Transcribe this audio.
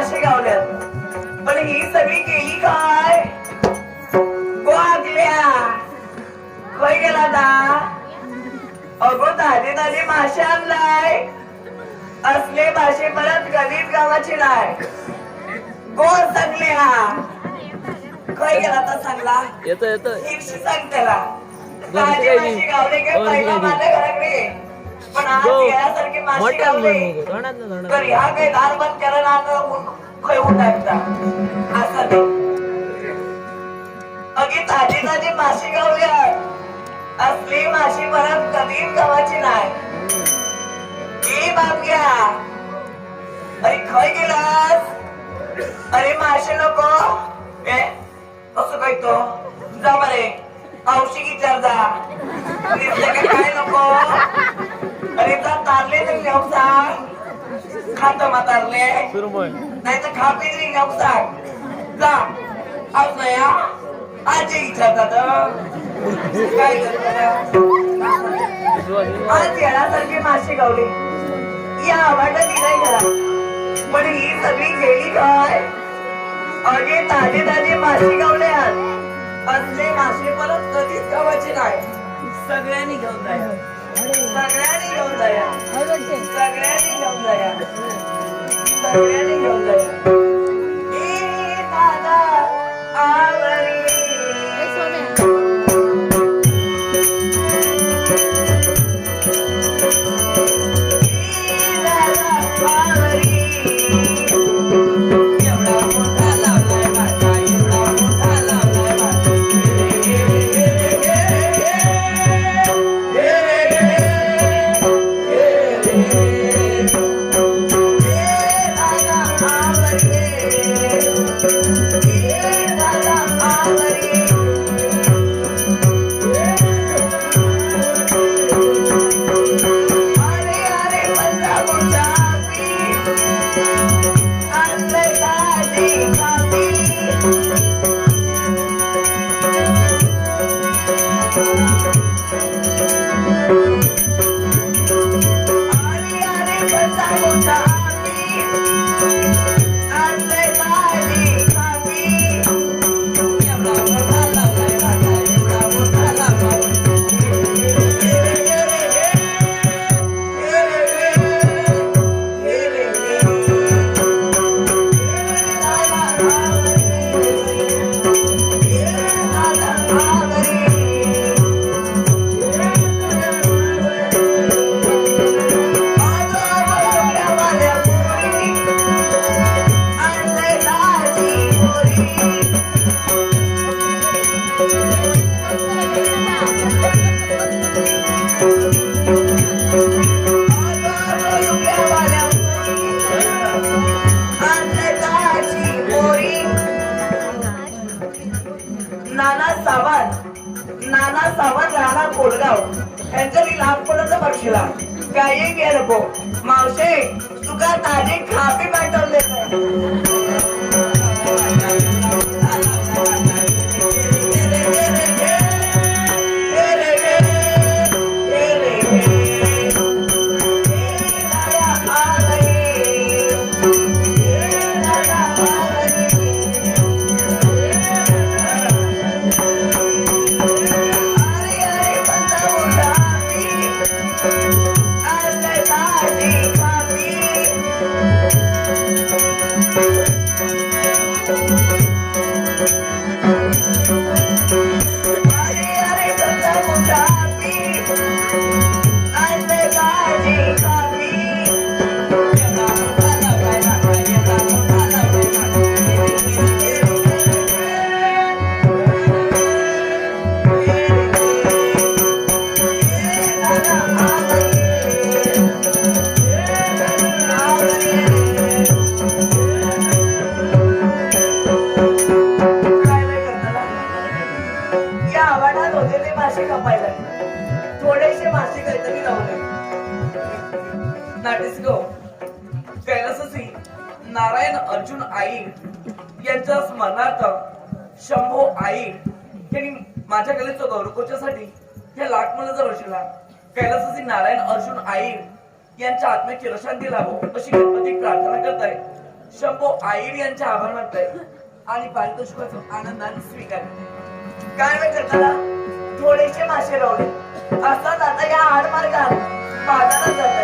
मासे गावल्यात, पण ही सगळी केली काय? गोगल्या खय गेला दा? अगो ताजे ताजे मासे आणलाय. असले मासे परत गलीत गावाची नाही. गोर सगल्या खय गेला तर सांगला. येतो येतो हिरशी सांग त्याला. ताजे मासे गावले काय पहिला माझ्या घराकडे, पण आज यासारखे मासे गावले तर ह्या काही दार बंद करायला खय उठायचा असं नाही. अगे ताजे ताजे मासे गावल्यात. असली माशी परत कधीच गावाची नाही. ए बाबग्या, अरे खय गेलास? अरे मासे नको ए असं काय तो जा बरे औषधी विचार जा. काय नको? अरे जा तारले तरी नेऊ सांग. खात मातारले नाही तर खापी तरी नेऊ सांग. जा असं या आजी विचारतात काय आज येण्यासारखे मासे गावले. या आवाजाची नाही घरा, पण ही सगळी गेली काय? अगे ताजे ताजे मासे गावले. असले मासे परत कधीच गावाचे नाही. सगळ्यांनी घेऊन जाया, सगळ्यांनी घेऊन जाया, सगळ्यांनी घेऊन जाया, सगळ्यांनी घेऊन जाया. ए दादा आवरी नाना सावंत राहणार कोलगाव यांच्या मी लहानपणाचा बक्षीला काही घे नको. मावशे तुका ताजे खापे पाठवले. थोडेसे मासे काहीतरी लावले. कैलाससी नारायण अर्जुन आईर यांच्या स्मरणार्थ शंभो आईर यांनी माझ्या कलेचं गौरवकोच्यासाठी या लाखमनाचा रचला. कैलाससी नारायण अर्जुन आईर यांच्या आत्म्याची रशांती लाभो अशी गणपती प्रार्थना करताय. शंभो आईर यांचे आभार मानतोय आणि पारितोषिकाचा आनंदाने स्वीकार काय माहिती त्याला थोडेसे मासे लावले असतात आता या आडमार्गात बाजारात जातात